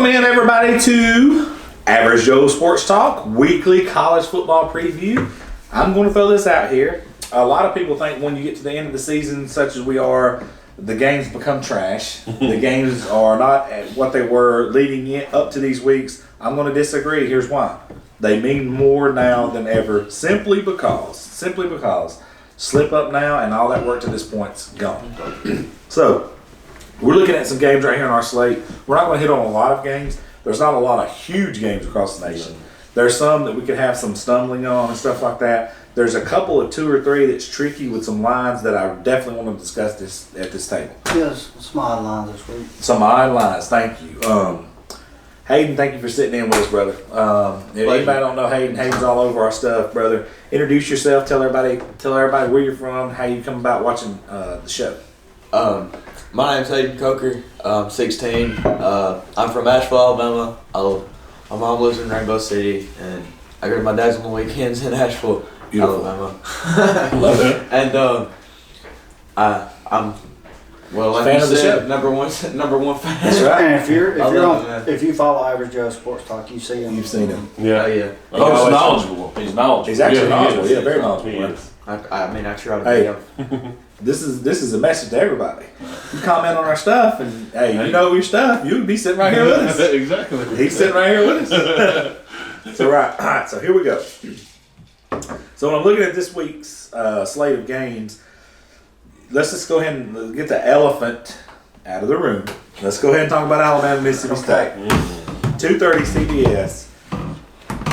Welcome in, everybody, to Average Joe Sports Talk, weekly college football preview. I'm going to throw this out here. A lot of people think when you get to the end of the season, such as we are, the games become trash. The games are not at what they were leading up to these weeks. I'm going to disagree. Here's why. They mean more now than ever, simply because slip up now and all that work to this point's gone. So, we're looking at some games right here on our slate. We're not going to hit on a lot of games. There's not a lot of huge games across the nation. There's some that we could have some stumbling on and stuff like that. There's a couple of 2 or 3 that's tricky with some lines that I definitely want to discuss at this table. Yes, some odd lines this week. Some odd lines, thank you. Hayden, thank you for sitting in with us, brother. If anybody don't know Hayden, Hayden's all over our stuff, brother. Introduce yourself. Tell everybody where you're from, how you come about watching the show. My name's Hayden Coker. I'm 16. I'm from Asheville, Alabama. My mom lives in Rainbow City, and I go to my dad's on the weekends in Asheville, Beautiful. Alabama. Love it. And I'm like fan you of the said, show. number one fan. That's right. And if you follow Average Joe Sports Talk, you see him. You've seen him. Yeah, yeah. Oh, he's knowledgeable. He's knowledgeable. He's actually knowledgeable. He Yeah, is. very knowledgeable. He man. is. I try to Hey. This is a message to everybody. You comment on our stuff, and hey, you know your stuff. You would be sitting right here with us. Exactly. He's sitting right here with us. So all right. So here we go. So when I'm looking at this week's slate of games, let's just go ahead and get the elephant out of the room. Let's go ahead and talk about Alabama, Mississippi State. 2:30 CBS.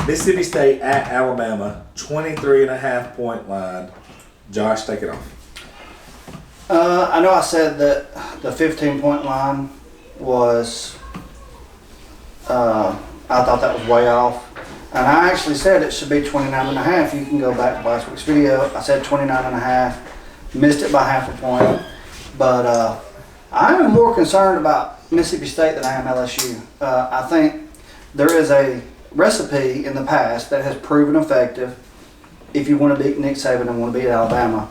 Mississippi State at Alabama, 23.5 point line. Josh, take it off. I know I said that the 15-point line was, I thought that was way off. And I actually said it should be 29.5. You can go back to last week's video. I said 29.5. Missed it by half a point. But I am more concerned about Mississippi State than I am LSU. I think there is a recipe in the past that has proven effective if you want to beat Nick Saban and want to beat Alabama.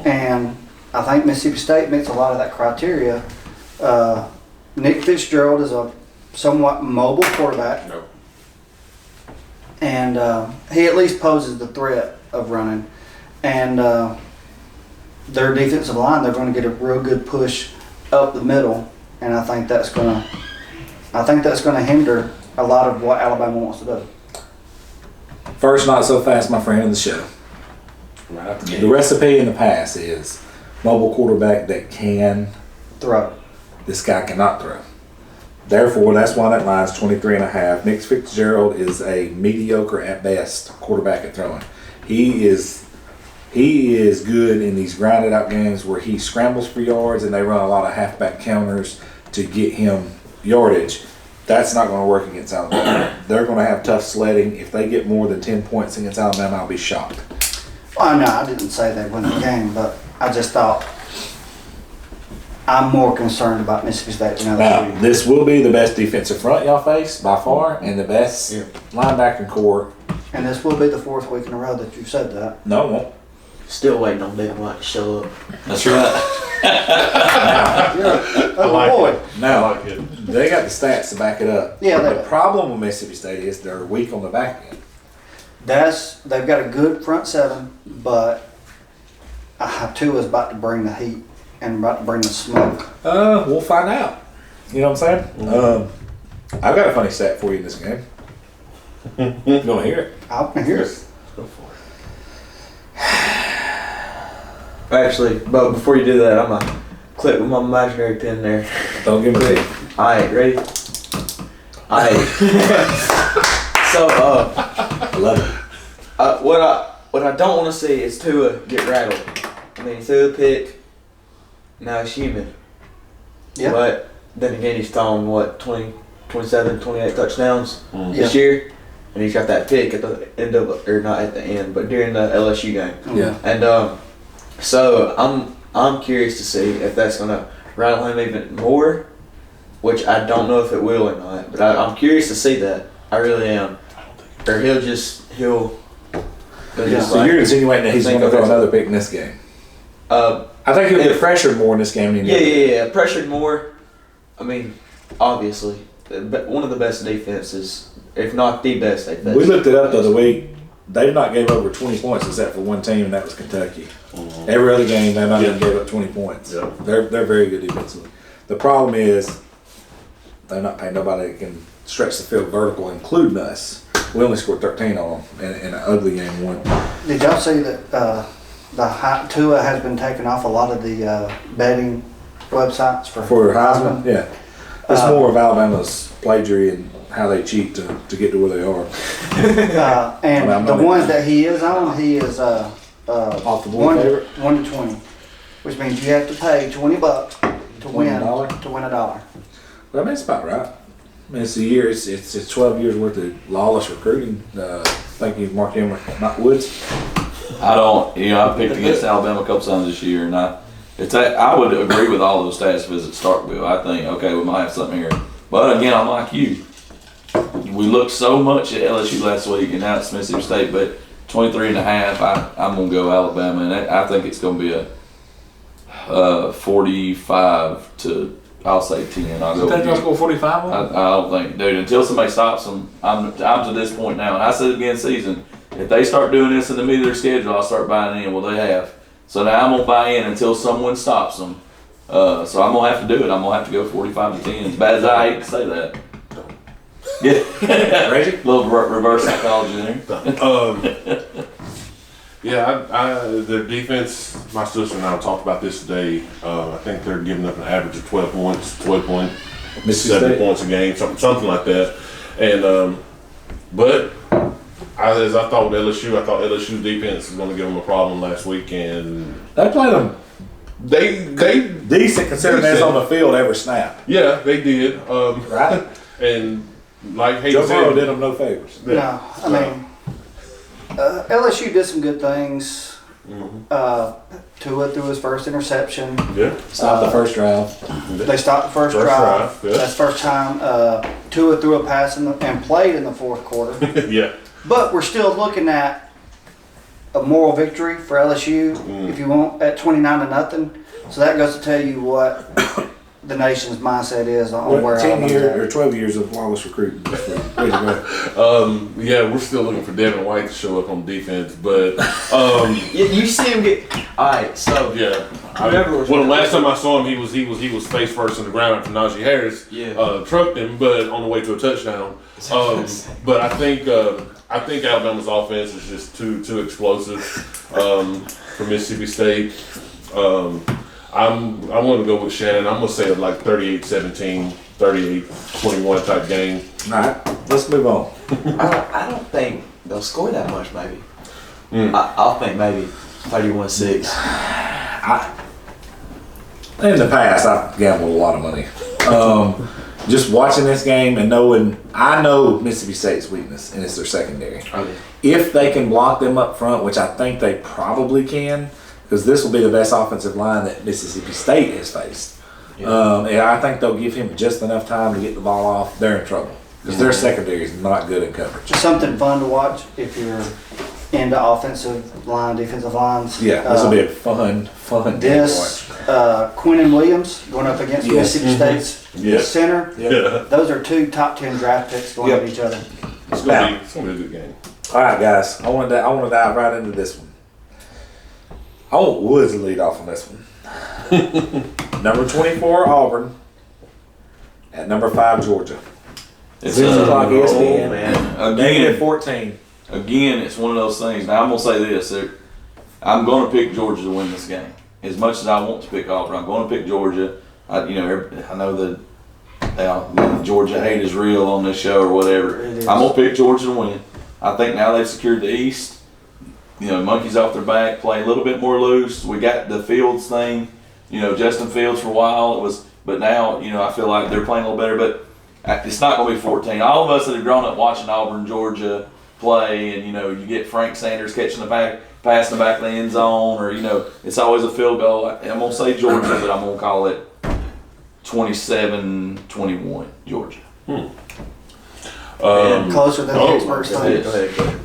And I think Mississippi State meets a lot of that criteria. Nick Fitzgerald is a somewhat mobile quarterback. No. And he at least poses the threat of running. And their defensive line, they're going to get a real good push up the middle, and I think that's going to hinder a lot of what Alabama wants to do. First, not so fast, my friend, in the show. Right out the The recipe in the past is mobile quarterback that can Throw. This guy cannot throw. Therefore, that's why that line's 23.5. Nick Fitzgerald is a mediocre at best quarterback at throwing. He is good in these grinded out games where he scrambles for yards and they run a lot of halfback counters to get him yardage. That's not going to work against Alabama. They're going to have tough sledding. If they get more than 10 points against Alabama, I'll be shocked. Well, no, I didn't say they win the game, but I just thought I'm more concerned about Mississippi State than Now, LSU. this will be the best defensive front y'all face by far and the best linebacking core. And this will be the 4th week in a row that you've said that. No, it won't. Still waiting on Big White to show up. That's right. Oh, like boy. it. Now, I like it. they got the stats to back it up. Yeah, the they do. problem with Mississippi State is they're weak on the back end. They've got a good front seven, but Tua's about to bring the heat and about to bring the smoke. We'll find out. You know what I'm saying? I've got a funny stat for you in this game. You want to hear it? I want to hear it. Go for it. Actually, but before you do that, I'm going to click with my imaginary pen there. Don't give me the Alright, ready? Alright. So, I love it. what I don't want to see is Tua get rattled. I mean, he threw a pick. Now he's human. Yeah. But then again, he's thrown, 27, 28 touchdowns this Yeah. year. And he's got that pick at the end of, or not at the end, but during the LSU game. Yeah. And so I'm curious to see if that's going to rattle him even more, which I don't know if it will or not. But I'm curious to see that. I really am. Or he'll just So like, you're insinuating that he's think going to of throw it. another pick in this game? I think he'll get pressured more in this game than Yeah, pressured more. I mean, obviously. one of the best defenses, if not the best defense. We looked it up the other week. They've not gave over 20 points except for one team, and that was Kentucky. Every other game, they've not even gave up 20 points. Yeah. They're very good defensively. The problem is they're not paying nobody that can stretch the field vertical, including us. We only scored 13 on them in an ugly game one. Did y'all see that Tua has been taken off a lot of the betting websites For Heisman, yeah. It's more of Alabama's plagiarism and how they cheat to get to where they are. And the ones that he is on, he is Off the board favorite? 1 to 20, which means you have to pay $20 to win $1? to win $1. Well, I mean, it's about right. I mean, it's a year. It's 12 years worth of lawless recruiting. Thank you, Mark Emmer, not Woods. I picked against Alabama a couple times this year, and I would agree with all those stats if it's at Starkville. I think, okay, we might have something here. But again, I'm like you. We looked so much at LSU last week, and now it's Mississippi State, but 23.5, I'm going to go Alabama, and I think it's going to be a 45 to, I'll say 10. I'll go You think with they'll you. score 45 on? I don't think, dude, until somebody stops them, I'm to this point now, and I said it again season, if they start doing this in the middle of their schedule, I'll start buying in. Well, they have. So now I'm going to buy in until someone stops them. So I'm going to have to do it. I'm going to have to go 45 to 10. As bad as I hate to say that. Yeah. Reggie? Little reverse psychology there. Their defense, my sister and I talked about this today. I think they're giving up an average of 12 points, Mississippi 7 State? points a game, something like that. And but as I thought with LSU, I thought LSU's defense was going to give them a problem last week, and They played them they decent considering that's on the field every snap. yeah, they did. Right? And like Joe Hayden Burrow said, did them no favors. yeah. No, I mean, LSU did some good things. Tua threw his first interception. Yeah. Stop the first drive. They stopped the first drive. Yeah. That's the first time Tua threw a pass and played in the fourth quarter. Yeah. But we're still looking at a moral victory for LSU, if you want, at 29-0. So that goes to tell you what the nation's mindset is on where 10 Alabama's years at. or 12 years of lawless recruiting. Way to go. Yeah, we're still looking for Devin White to show up on defense, but You see him get. All right, so yeah. Whoever was- Well, the last time I saw him, he was face first in the ground after Najee Harris trucked him, but on the way to a touchdown. But I think Alabama's offense is just too explosive for Mississippi State. I'm going to go with Shannon. I'm going to say like 38-17, 38-21 type game. All right, let's move on. I don't think they'll score that much. Maybe. I'll think maybe 31-6. In the past, I've gambled a lot of money. Just watching this game and I know Mississippi State's weakness, and it's their secondary. Okay. If they can block them up front, which I think they probably can, because this will be the best offensive line that Mississippi State has faced. And I think they'll give him just enough time to get the ball off. They're in trouble because their secondary is not good in coverage. Just something fun to watch if you're into offensive line, defensive lines. Yeah, this will be a fun game to This Quinnen Williams going up against Mississippi State's center. Yeah. Those are 2 top 10 draft picks going at each other. It's going to be a good game. All right, guys. I want to dive right into this one. I want Woods to lead off on this one. Number 24, Auburn. At number 5, Georgia. It's 6 o'clock ESPN. man. Negative 14. Again, it's one of those things. Now, I'm going to say this. I'm going to pick Georgia to win this game. As much as I want to pick Auburn, I'm going to pick Georgia. I know that Georgia hate is real on this show or whatever. It is. I'm going to pick Georgia to win. I think now they've secured the East. Monkeys off their back, play a little bit more loose. We got the Fields thing. Justin Fields for a while. But now, I feel like they're playing a little better. But it's not going to be 14. All of us that have grown up watching Auburn, Georgia play, and you get Frank Sanders catching the back, passing the back of the end zone, or it's always a field goal. I'm going to say Georgia, but I'm going to call it 27-21 Georgia. Closer than the experts Go think. ahead.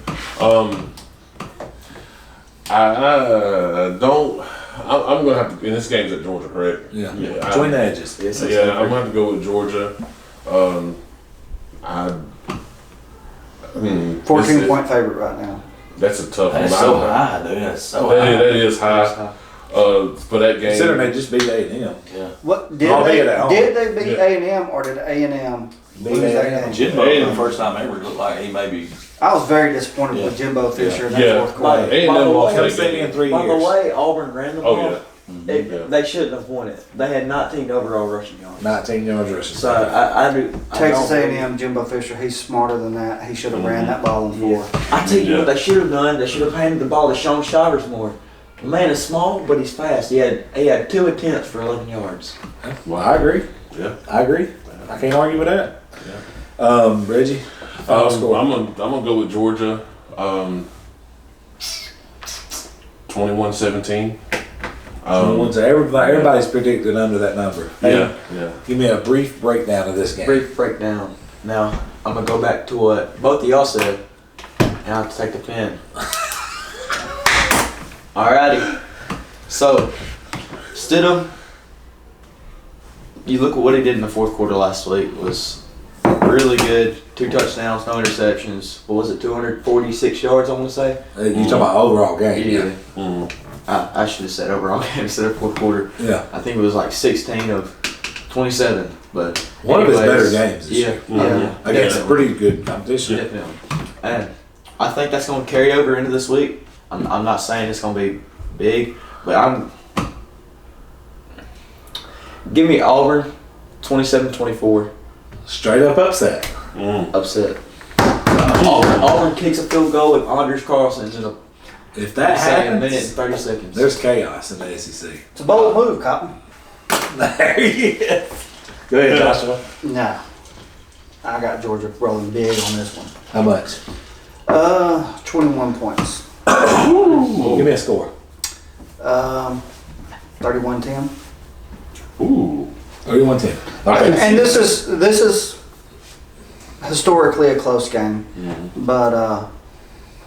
I don't. I'm going to have to. And this game's at Georgia, correct? Yeah. Yeah. Between the edges. Yes, I'm going to have to go with Georgia. 14-point favorite right now. That's a tough one. That's so high, dude. That's so high. That is high. For that game. Considering they just beat A&M. Yeah. What Did they beat A&M or did A&M lose that game? Jimbo, for the first time ever, looked like he maybe. I was very disappointed with Jimbo Fisher in that Yeah. fourth quarter. A&M lost that Clemson game. in 3 By years. the way, Auburn ran the ball. Oh yeah. They shouldn't have won it. They had 19 overall rushing yards. 19 yards rushing. So I Texas don't- A&M, Jimbo Fisher, he's smarter than that. He should have ran that ball in 4. I tell you Yeah. what they should have done. They should have handed the ball to Sean Shivers more. The man is small, but he's fast. He had 2 attempts for 11 yards. Well, I agree. Yeah. I agree. I can't argue with that. Reggie, final score. I'm gonna go with Georgia. 21-17. Everybody's predicted under that number. Yeah. Give me a brief breakdown of this game. Brief breakdown. Now I'm gonna go back to what both of y'all said, and I have to take the pen. Alrighty. So Stidham, you look at what he did in the fourth quarter last week. Was really good. 2 touchdowns, no interceptions. What was it? 246 yards. I want to say. You talking about overall game? Yeah. Mm. I should have said overall game instead of fourth quarter. Yeah. I think it was like 16 of 27. But One of his anyways, better games this Yeah. year. Yeah. Against Definitely. pretty good competition. Definitely. And I think that's going to carry over into this week. I'm not saying it's going to be big, but give me Auburn 27-24. Straight up upset. Upset. Auburn kicks a field goal with Andres Carlson in a If that second minute and happens, 30 seconds. there's chaos in the SEC. It's a bold move, Cotton. There he is. Go ahead, Joshua. No. I got Georgia rolling big on this one. How much? 21 points. Give me a score. 31-10. Ooh. 31-10. Okay. And this is historically a close game, but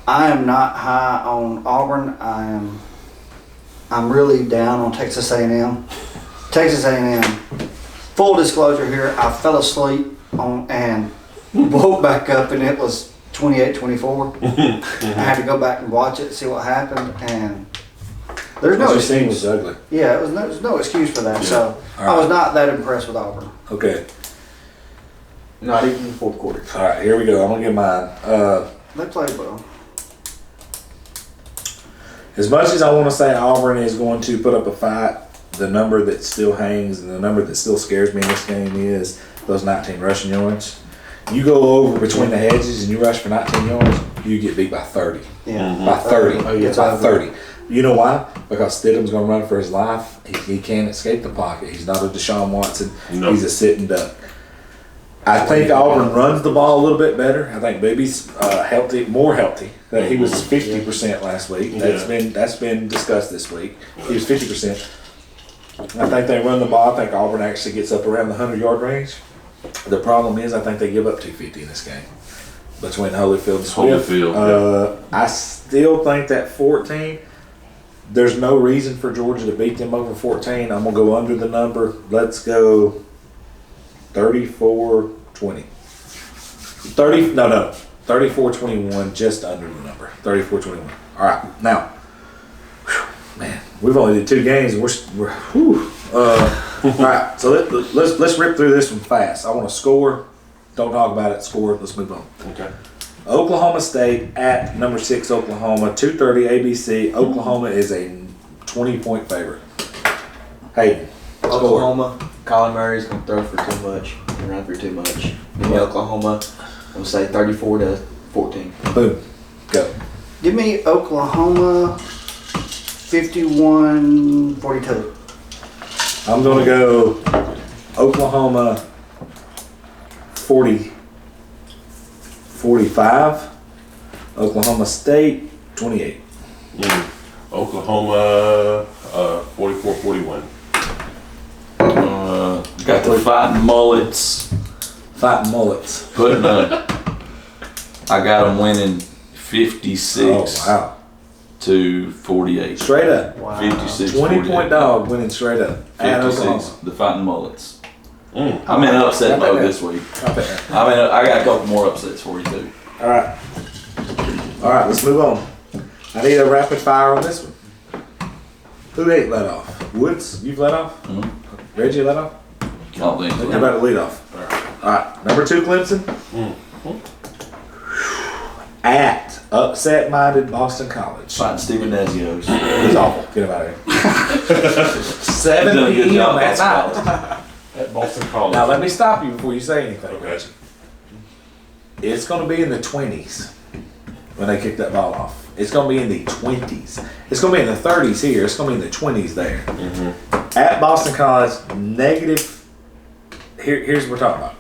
I am not high on Auburn. I'm really down on Texas A&M. Texas A&M. Full disclosure here, I fell asleep and woke back up and it was 28-24. I had to go back and watch it, see what happened, and there's no What you seen excuse. was ugly. Yeah, there's no excuse for that. So I was not that impressed with Auburn. Okay. Not even in the fourth quarter. All right, here we go. I'm going to get mine. They played well. As much as I want to say Auburn is going to put up a fight, the number that still hangs and the number that still scares me in this game is those 19 rushing yards. You go over between the hedges and you rush for 19 yards, you get beat by 30. Yeah. By 30. Oh, yeah. By 30. You know why? Because Stidham's going to run for his life. He can't escape the pocket. He's not a Deshaun Watson. No. He's a sitting duck. I think Auburn runs the ball a little bit better. I think Bibby's more healthy. He was 50% last week. That's been discussed this week. He was 50%. I think they run the ball. I think Auburn actually gets up around the 100-yard range. The problem is I think they give up 250 in this game between Holyfield and Swift. I still think that 14, there's no reason for Georgia to beat them over 14. I'm going to go under the number. Let's go 34-20. 34-21, just under the number. 34-21. All right, now, man, we've only did 2 games. We're all right, so let's rip through this one fast. I want to score. Don't talk about it. Score. Let's move on. Okay. Oklahoma State at number 6 Oklahoma, 2:30 ABC. Oklahoma is a 20-point favorite. Hayden. Oklahoma, Kyler Murray's going to throw for too much and run for too much. Give me Oklahoma, I'm going to say 34-14. Boom. Go. Give me Oklahoma 51-42. I'm going to go Oklahoma 40-45. Oklahoma State 28. Oklahoma 44-41. Got the fighting mullets. Fighting mullets. Putting up. I got them winning 56 to 48. Straight up. Wow. 56 20-point 48. dog winning straight up. At 56. Oklahoma. The fighting mullets. I'm in upset mode this week. I'll take that. I got a couple more upsets for you too. All right. All right, let's move on. I need a rapid fire on this one. Who ain't let off? Woods, you've let off? Mm-hmm. Reggie let off? I don't think How so. about the lead off? All right, number 2, Clemson. At upset-minded Boston College. Fighting Stephen Nazios. He's awful. Get him out of here. 7 Done a good p.m. job, at Boston night. At Boston College. Now let me stop you before you say anything, Okay. Reggie. It's going to be in the 20s when they kick that ball off. It's going to be in the 20s. It's going to be in the 30s here. It's going to be in the 20s there. At Boston College, negative. Here's what we're talking about.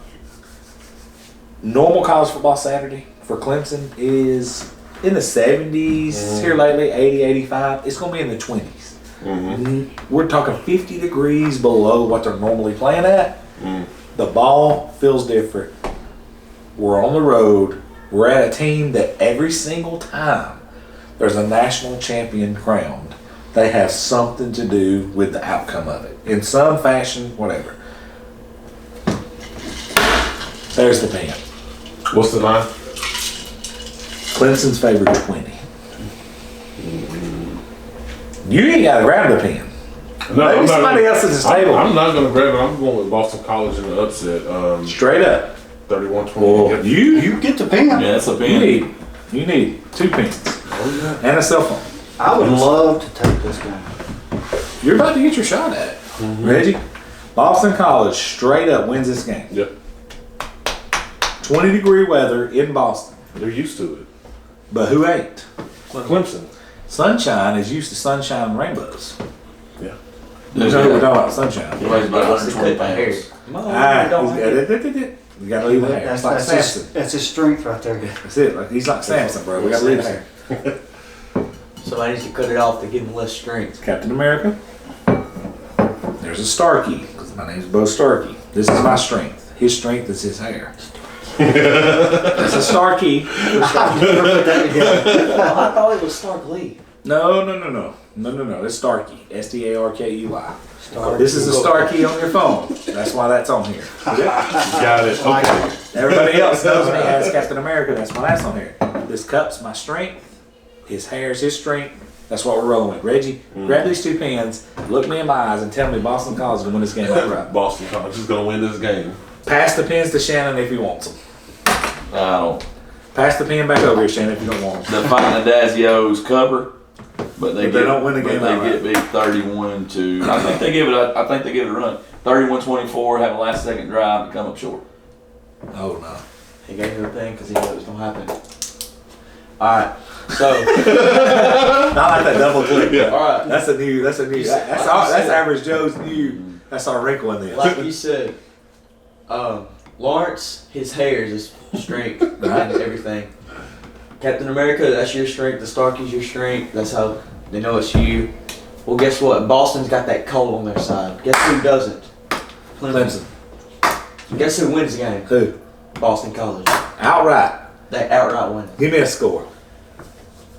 Normal college football Saturday for Clemson is in the 70s here lately, 80, 85. It's going to be in the 20s. We're talking 50 degrees below what they're normally playing at. The ball feels different. We're on the road. We're at a team that every single time there's a national champion crowned, they have something to do with the outcome of it. In some fashion, whatever. There's the pen. What's the line? Clemson's favored 20. You ain't got to grab the pen. No, Maybe I'm not somebody gonna- else at this table. I'm not going to grab it. I'm going with Boston College in the upset. Straight up. 31-20. Well, You get the pen. Yeah, that's a you pin. need 2 pens Oh, yeah. and a cell phone. I would love to take this game. You're about to get your shot at it. Reggie, Boston College straight up wins this game. Yep. 20-degree weather in Boston. They're used to it. But who ain't? Clemson. Sunshine is used to sunshine and rainbows. Yeah. You know who we're talking about, sunshine. He weighs about What's the 120 clip right here? pounds. You gotta leave the hair. It's like Samson. That's his strength right there. That's it. Like, he's like Samson, bro. We gotta leave the hair. Somebody needs to cut it off to give him less strength. Captain America. There's a Starkey, because my name's Bo Starkey. This is my strength. His strength is his hair. That's a Starkey. Never put that together. I thought it was Stark Lee. No. It's Starkey. Starkey. Starkey. This is a Starkey on your phone. That's why that's on here. Got it. Okay. Everybody else knows me as Captain America. That's why that's on here. This cup's my strength. His hair's his strength. That's what we're rolling with. Reggie, grab these 2 pens, look me in my eyes, and tell me Boston College is going to win this game outright. Boston College is going to win this game. Pass the pens to Shannon if he wants them. I don't. Pass the pen back over here, Shannon, if you don't want them. They're fighting the Dazios cover, but they don't win the game They outright. get beat 31-2. I think they give it. I think they give it a run. 31-24. Have a last second drive and come up short. Oh, no. He gave her a thing because he knew it was going to happen. Alright, so. Not like that double click. Yeah. Alright, That's average Joe's new. That's our wrinkle in like this. you said, Lawrence, his hair is his strength and everything. Captain America, that's your strength. The Starkey's your strength. That's how they know it's you. Well, guess what? Boston's got that cold on their side. Guess who doesn't? Clemson. Guess who wins the game? Who? Boston College. Outright. They outright win. Give me a score.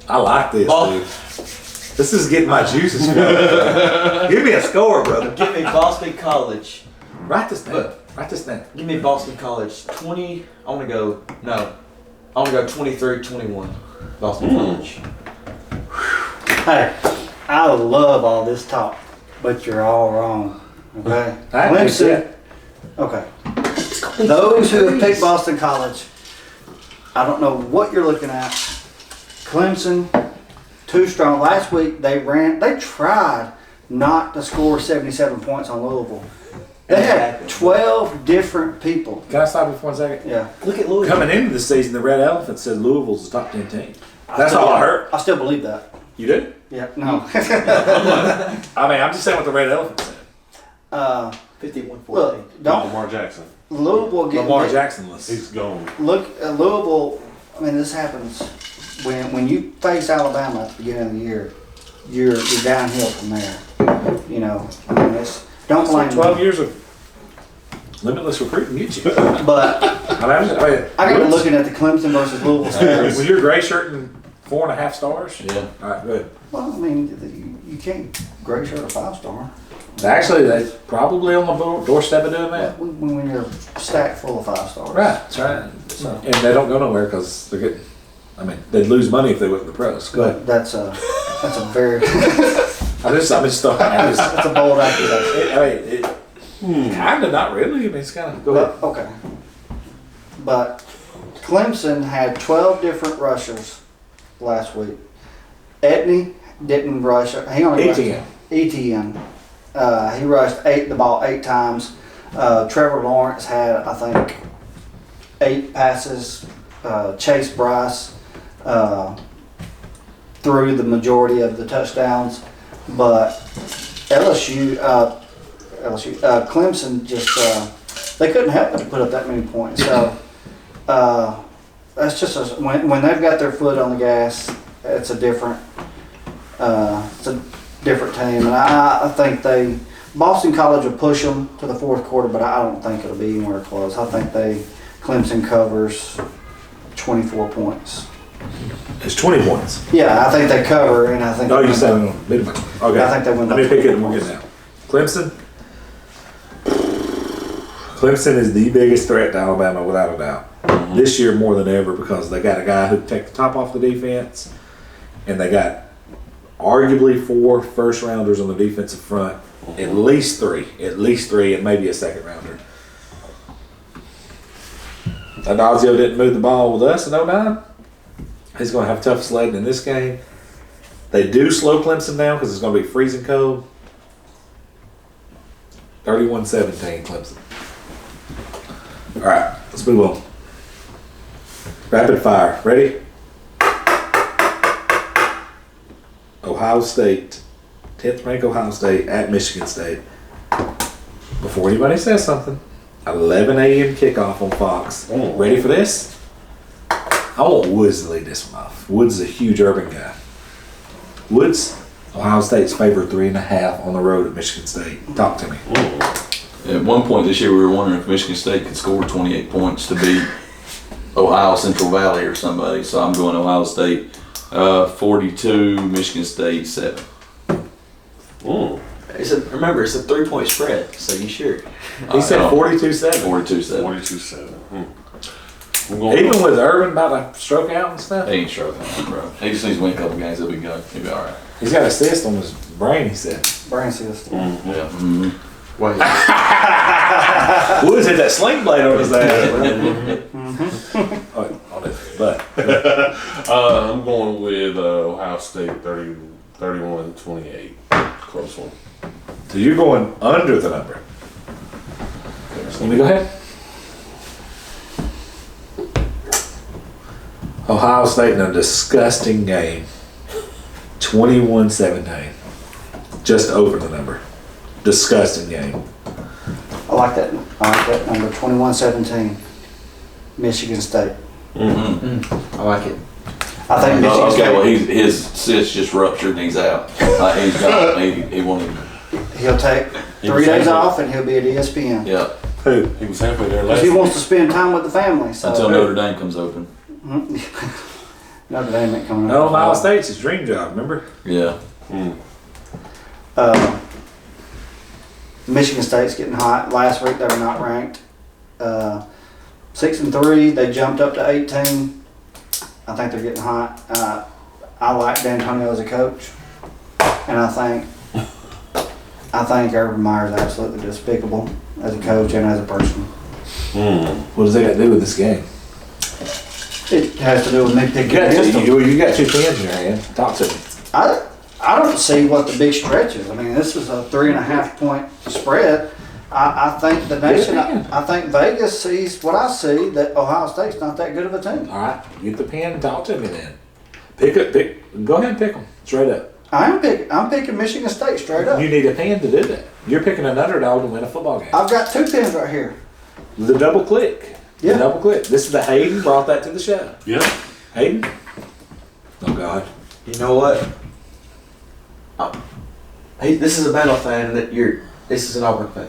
I like this, Ball- dude. This is getting my juices flowing. Give me a score, brother. Give me Boston College. Write this down. Look. Write this down. Give me Boston College. 20. I want to go. No. I want to go 23-21. Boston College. Hey, I love all this talk, but you're all wrong. Okay? I appreciate it. Okay. Those who have picked Boston College, I don't know what you're looking at. Clemson, too strong. Last week they tried not to score 77 points on Louisville. They had 12 different people. Can I stop you for 1 second? Yeah. Look at Louisville. Coming into the season, the Red Elephant said Louisville's a top 10 team. That's all I heard. I still believe that. You do? Yeah, no. I mean, I'm just saying what the Red Elephant said. 51-14. Look, don't Lamar Jackson. Louisville get Lamar Jackson-less. He's gone. Look, Louisville. I mean, this happens when you face Alabama at the beginning of the year. You're downhill from there. You know, I mean, don't That's blame what 12 me. years of limitless recruiting get you. But I got looking at the Clemson versus Louisville Was series. your gray shirt and 4.5 stars? Yeah. All right, good. Well, I mean, you can't gray shirt a 5-star. Actually, they probably on the doorstep of doing that. When you're stacked full of 5 stars. Right, that's right. So, and they don't go nowhere because they're getting. I mean, they'd lose money if they went to the pros. Go ahead. That's a very I just thought. that's a bold accusation. Kind of, not really. I mean, it's kind of. Go ahead. Okay. But Clemson had 12 different rushers last week. Etney didn't rush. He only ETN. ETN. He rushed the ball 8 times. Trevor Lawrence had, I think, 8 passes. Chase Bryce threw the majority of the touchdowns, but Clemson just they couldn't help but to put up that many points. So that's just when they've got their foot on the gas, it's a different team, and I think Boston College will push them to the fourth quarter, but I don't think it'll be anywhere close. I think Clemson covers 24 points. It's 20 points. Yeah, I think they cover, and I think. Oh, you said okay. I think they win. Let me pick it and we'll get it now. Clemson. Clemson is the biggest threat to Alabama without a doubt. This year more than ever because they got a guy who can take the top off the defense, and they got arguably 4 first rounders on the defensive front, at least three, and maybe a second rounder. Adazio didn't move the ball with us in 09. He's going to have tough sledding in this game. They do slow Clemson down because it's going to be freezing cold. 31-17 Clemson. All right, let's move on. Rapid fire. Ready? Ohio State. 10th ranked Ohio State at Michigan State. Before anybody says something, 11 a.m. kickoff on Fox. Ready for this? I want Woods to lead this one off. Woods is a huge urban guy. Woods, Ohio State's favored 3.5 on the road at Michigan State. Talk to me. At one point this year, we were wondering if Michigan State could score 28 points to beat Ohio Central Valley or somebody. So I'm going Ohio State 42, Michigan State 7. Remember, it's a 3-point spread, so you sure? He said 42-7. 42-7. 42-7. Even with Urban about to stroke out and stuff? He ain't struggling, bro. He just needs to win a couple games. He'll be good. He'll be all right. He's got a cyst on his brain, he said. Brain cyst. Yeah. Wait. Woods had that sling blade on his ass. On his butt. I'm going with Ohio State 31-28. Close one. So you're going under the number. Let me go ahead. Ohio State in a disgusting game. 21-17. Just over the number. Disgusting game. I like that number. 21-17. Michigan State. I like it. I think Michigan State. Okay, well, his cyst just ruptured and he's out. He's gone. He won't even. He'll take 3 days off and he'll be at ESPN. Yeah. Who? He was halfway there Because last he wants to spend time with the family. So. Until Notre Dame comes open. Notre Dame ain't coming No, up. Ohio State's his dream job, remember? Yeah. Michigan State's getting hot. Last week they were not ranked. 6-3. They jumped up to 18. I think they're getting hot. I like D'Antonio as a coach, and I think Urban Meyer's absolutely despicable as a coach and as a person. What does that got to do with this game? It has to do with me picking against them. You got 2 pins in your hand. Talk to me. I don't see what the big stretch is. I mean, this is a 3.5 point spread. I think the nation, I think Vegas sees what I see, that Ohio State's not that good of a team. All right, get the pen and talk to me then. Go ahead and pick them straight up. I'm picking Michigan State straight up. You need a pen to do that. You're picking an underdog to win a football game. I've got 2 pins right here. The double click. Yeah. The double click. This is the Hayden brought that to the show. Yeah. Hayden? Oh, God. You know what? Hey, this is a Battle fan this is an Auburn fan.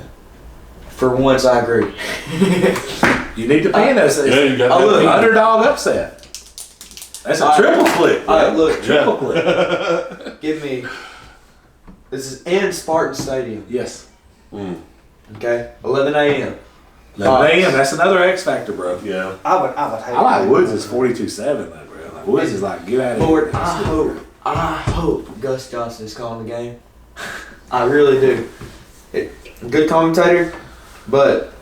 For once, I agree. You need to pen us. Yeah, you got look, Underdog upset. That's a triple click. All right, look, Triple click. give me This is in Spartan Stadium. Yes. Okay, 11 a.m. 11 a.m. That's another X factor, bro. Yeah. I would hate. I like to- Woods is 42-7, though, bro. Like, Woods is like, get out of Lord, here. I hope Gus Johnson is calling the game. I really do. Good commentator, but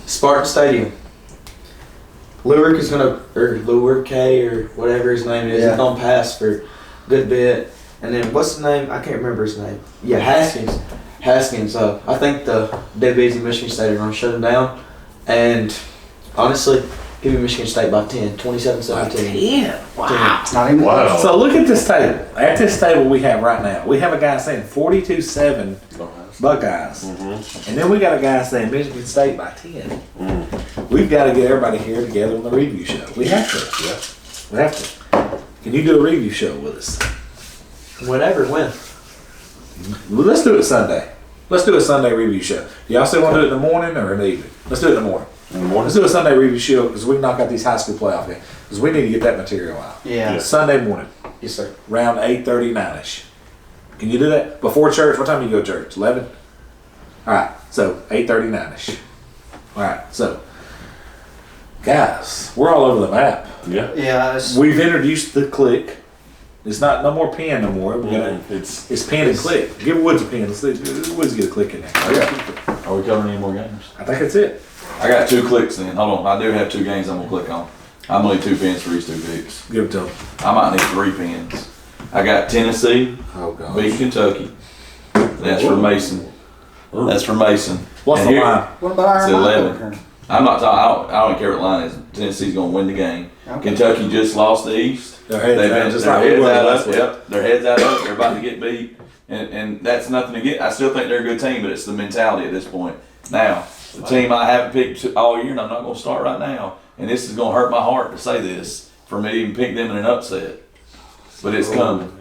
Spartan Stadium. Lurk is gonna, or Lurk K or whatever his name is, Yeah. he's gonna pass for a good bit. And then what's his name? I can't remember his name. Yeah, Haskins. I think the DBs in Michigan State are gonna shut him down. And honestly, give me Michigan State by 10, 27-17. 10. Wow. Not even Wow. close. So look at this table. At this table we have right now, we have a guy saying 42-7 Buckeyes. And then we got a guy saying Michigan State by 10. We've got to get everybody here together on the review show. We have to. Yeah. We have to. Can you do a review show with us? Whatever, when? Well, let's do it Sunday. Let's do a Sunday review show. Do y'all still want to do it in the morning or in the evening? Let's do it in the morning. Let's do a Sunday review show because we can knock out these high school playoff games. Because we need to get that material out. Yeah. Sunday morning, Yes, sir. around 8:30, 9ish. Can you do that? Before church? What time do you go to church? 11? Alright, so 8:30, 9ish. Alright, so, guys, we're all over the map. Yeah. Yeah. It's, We've introduced the click. It's not no more pen no more. We gotta, It's pen and click. Give Woods a pen. Let's Woods get a click in there. Are we covering any more games? I think that's it. I got 2 clicks then. Hold on. I do have 2 games I'm gonna click on. I'm gonna need 2 pins for these 2 picks. Give it to him. I might need 3 pins. I got Tennessee Oh god. beat Kentucky. That's for Mason. That's for Mason. What's And the here- line? what about It's Iron 11. Mike? I'm not talking. I don't care what the line is. Tennessee's gonna win the game. Okay. Kentucky just lost the East. Their heads They've down, been just their like we heads were out last up. week. Yep, their heads out up. They're about to get beat, and that's nothing to get. I still think they're a good team, but it's the mentality at this point. Now, the team I haven't picked all year, and I'm not gonna start right now. And this is gonna hurt my heart to say this for me to even pick them in an upset, but it's coming.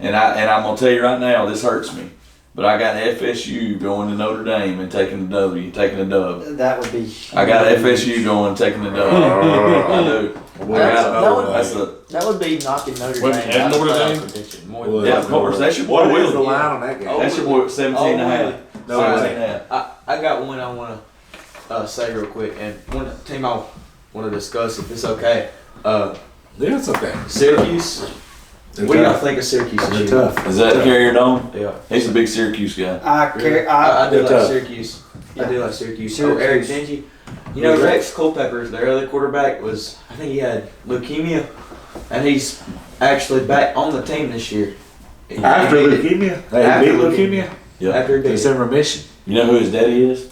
And I'm gonna tell you right now, this hurts me. But I got FSU going to Notre Dame and taking the W, taking the dub. That would be. I got FSU going, taking the dub. I do. That would be knocking Notre Wait, Dame at out of Notre playoff Dame? contention. More Well, than Yeah, of course. That's your boy What is Willie. the line on that game? That's your boy 17 and a half. No, 17 and a half. I got one I want to say real quick, and one team I want to discuss if it's okay. Yeah, it's okay. Syracuse. They're What do y'all tough. think of Syracuse this They're year? tough. Is that Carrier Dome? Yeah. He's a big Syracuse guy. I Really? care. I do They're like tough. Syracuse. I do like Syracuse. Syracuse. Oh, Eric Dingy. You know, Rex Culpepper, their other quarterback, was, I think he had leukemia, and he's actually back on the team this year. After leukemia? They After beat leukemia? Yeah. After he It's beat in remission. You know who his daddy is?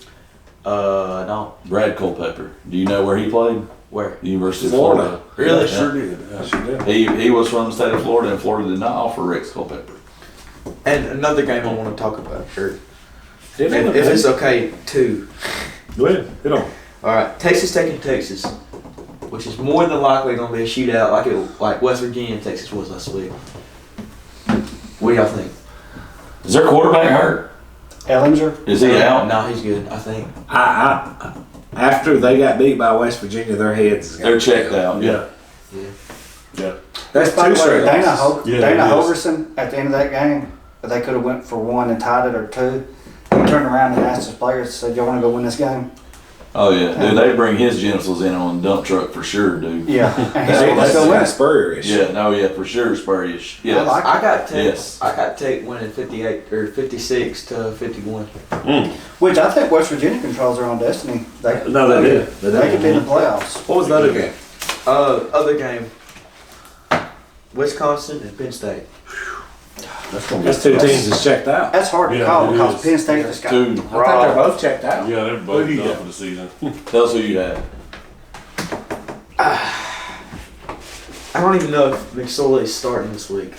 no. Brad Culpepper. Do you know where he played? Where? The University Florida. of Florida. Really? Yeah. Sure did. I sure did. He was from the state of Florida, and Florida did not offer Rex Culpepper. And another game I want to talk about, or Did they? if it's okay, too. Go ahead. Hit on. All right, Texas taking Texas, which is more than likely going to be a shootout like West Virginia and Texas was last week. What do y'all think? Is their quarterback hurt? Ellinger. Is he out? No, he's good. I think. After they got beat by West Virginia, their heads. They're checked out. Yeah. Yeah. Yeah. That's By two the way, straight Dana, losses. Yeah, Dana it is. Holgerson at the end of that game, if they could have went for 1 and tied it or 2. He turned around and asked his players, said, "Y'all want to go win this game?" Oh yeah, dude. They bring his genitals in on a dump truck for sure, dude. Yeah, and he That's- said, "Let's go win." That's Spurrier-ish. Yeah, no, yeah, for sure, Spurrier. I Yes. like I got Tech. Yes. I got Tech winning 58 or 56 to 51. Which I think West Virginia controls their own destiny. No, they did. They They could be in did. the playoffs. What was the other game? Other game. Wisconsin and Penn State. That's two teams that's checked out. That's hard to Yeah, call it because is. Penn State just got Two. I think they're robbed. both checked out. Yeah, they're both Who do you done got? for the season. Tell us who you have. I don't even know if McSorley is starting this week.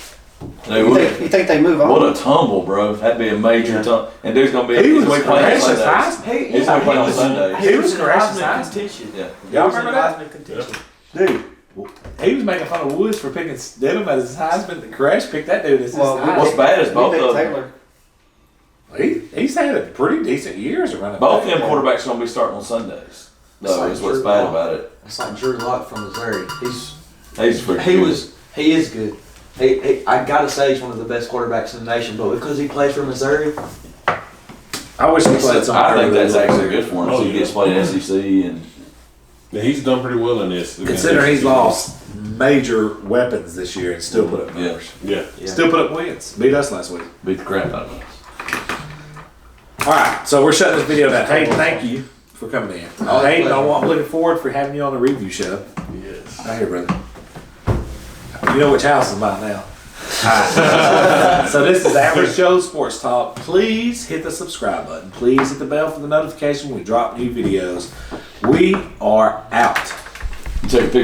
Dude, You think they move on? what a tumble, bro. That'd be a major Yeah. tumble. And dude's gonna be. He was he's playing on Crash's Sundays. Heisman. He's gonna play on Sundays. He was in Crash's Heisman Heisman. contention. Yeah. Y'all He was in remember that? Heisman contention. Dude, he was making fun of Woods for picking Stidham as his Heisman. Crash picked that dude as his Well, Heisman. What's bad is We both beat of them. Taylor. He's had a pretty decent years of running. Both back. them quarterbacks gonna be starting on Sundays. Though is what's bad about it. It's like Drew Lock from Missouri. He's pretty He good. was he is good. I gotta say he's one of the best quarterbacks in the nation, but because he plays for Missouri, I wish he played somewhere. I think that's really actually good for him. Oh, So he yeah. gets played SEC and Yeah, he's done pretty well in this. Considering he's lost major weapons this year and still put up numbers. Yeah. Still put up wins. Beat us last week. beat the crap out of us. All right, so we're shutting this video down. Hayden, thank you for coming in. Oh, Hayden, pleasure. I'm looking forward for having you on the review show. Yes. Right here, brother. You know which house is mine now. All right. So this is Average Joe Sports Talk. Please hit the subscribe button. Please hit the bell for the notification when we drop new videos. We are out. You take a picture.